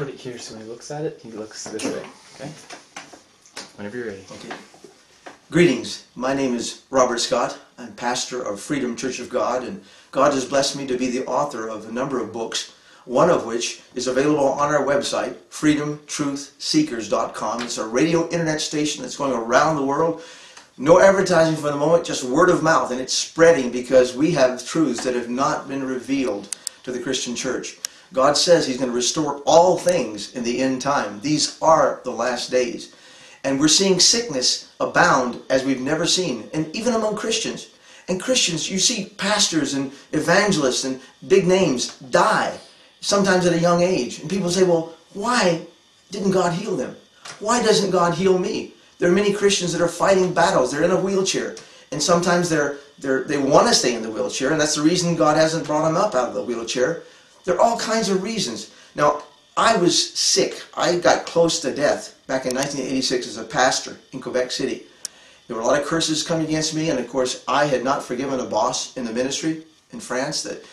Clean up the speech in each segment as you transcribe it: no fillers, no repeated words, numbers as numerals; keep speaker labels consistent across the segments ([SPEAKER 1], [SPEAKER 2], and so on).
[SPEAKER 1] put it here so when he looks at it, he looks this way. Okay? Whenever you're ready.
[SPEAKER 2] Okay. Greetings. My name is Robert Scott. I'm pastor of Freedom Church of God, and God has blessed me to be the author of a number of books, one of which is available on our website, freedomtruthseekers.com. It's a radio internet station that's going around the world. No advertising for the moment, just word of mouth, and it's spreading because we have truths that have not been revealed to the Christian church. God says He's going to restore all things in the end time. These are the last days. And we're seeing sickness abound as we've never seen, and even among Christians. And Christians, you see pastors and evangelists and big names die, sometimes at a young age. And people say, well, why didn't God heal them? Why doesn't God heal me? There are many Christians that are fighting battles. They're in a wheelchair. And sometimes they want to stay in the wheelchair, and that's the reason God hasn't brought them up out of the wheelchair. There are all kinds of reasons. Now, I was sick. I got close to death back in 1986 as a pastor in Quebec City. There were a lot of curses coming against me, and of course, I had not forgiven a boss in the ministry in France that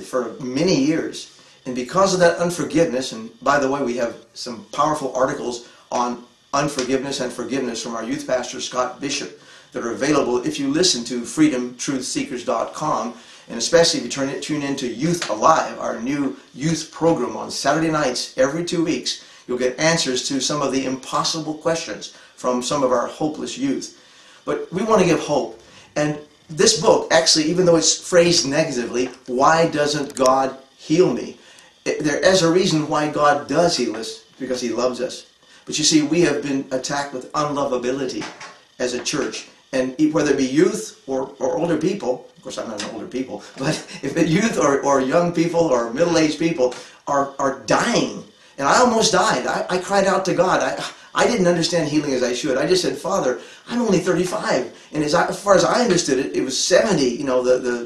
[SPEAKER 2] for many years. And because of that unforgiveness, and by the way, we have some powerful articles on unforgiveness and forgiveness from our youth pastor, Scott Bishop, that are available if you listen to freedomtruthseekers.com. And especially if you tune into Youth Alive, our new youth program on Saturday nights every 2 weeks, you'll get answers to some of the impossible questions from some of our hopeless youth. But we want to give hope. And this book, actually, even though it's phrased negatively, why doesn't God heal me? There is a reason why God does heal us, because He loves us. But you see, we have been attacked with unlovability as a church. And whether it be youth or older people, of course I'm not an older people, but if the youth or young people or middle-aged people are dying, and I almost died. I cried out to God. I didn't understand healing as I should. I just said, Father, I'm only 35. And as far as I understood it, it was 70, you know,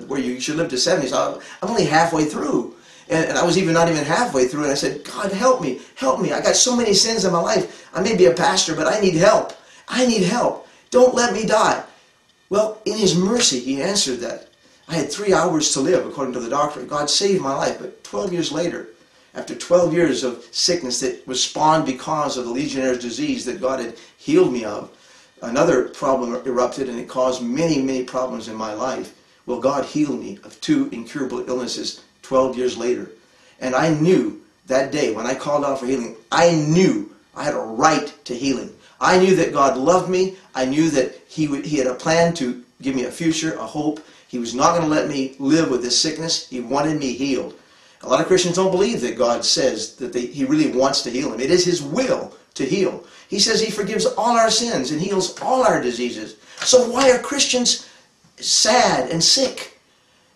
[SPEAKER 2] where you should live to 70. So I'm only halfway through. And I was not even halfway through, and I said, God, help me, help me. I got so many sins in my life. I may be a pastor, but I need help. I need help. Don't let me die. Well, in His mercy, He answered that. I had 3 hours to live, according to the doctor. God saved my life. But 12 years later, after 12 years of sickness that was spawned because of the Legionnaire's disease that God had healed me of, another problem erupted, and it caused many, many problems in my life. Well, God healed me of 2 incurable illnesses 12 years later. And I knew that day when I called out for healing, I knew I had a right to healing. I knew that God loved me. I knew that He had a plan to give me a future, a hope. He was not going to let me live with this sickness. He wanted me healed. A lot of Christians don't believe that God says that He really wants to heal them. It is His will to heal. He says He forgives all our sins and heals all our diseases. So why are Christians sad and sick?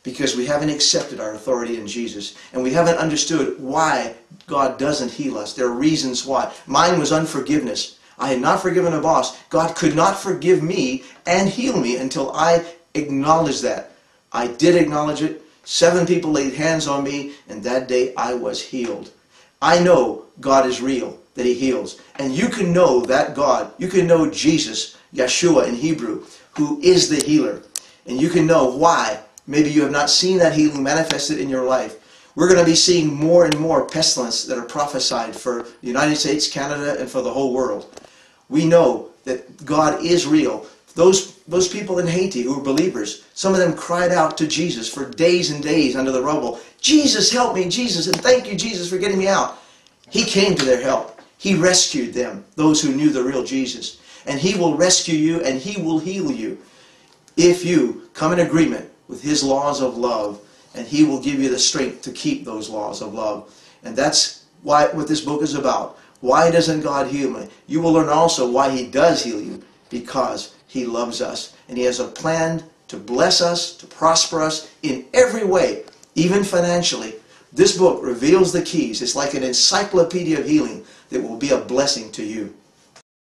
[SPEAKER 2] Because we haven't accepted our authority in Jesus, and we haven't understood why God doesn't heal us. There are reasons why. Mine was unforgiveness. I had not forgiven a boss. God could not forgive me and heal me until I acknowledged that. I did acknowledge it. 7 people laid hands on me, and that day I was healed. I know God is real, that He heals. And you can know that God. You can know Jesus, Yeshua in Hebrew, who is the healer. And you can know why. Maybe you have not seen that healing manifested in your life. We're going to be seeing more and more pestilence that are prophesied for the United States, Canada, and for the whole world. We know that God is real. Those people in Haiti who were believers, some of them cried out to Jesus for days and days under the rubble. Jesus, help me, Jesus, and thank you, Jesus, for getting me out. He came to their help. He rescued them, those who knew the real Jesus. And He will rescue you, and He will heal you if you come in agreement with His laws of love, and He will give you the strength to keep those laws of love. And that's what this book is about. Why doesn't God heal me? You will learn also why He does heal you, because He loves us. And He has a plan to bless us, to prosper us in every way, even financially. This book reveals the keys. It's like an encyclopedia of healing that will be a blessing to you.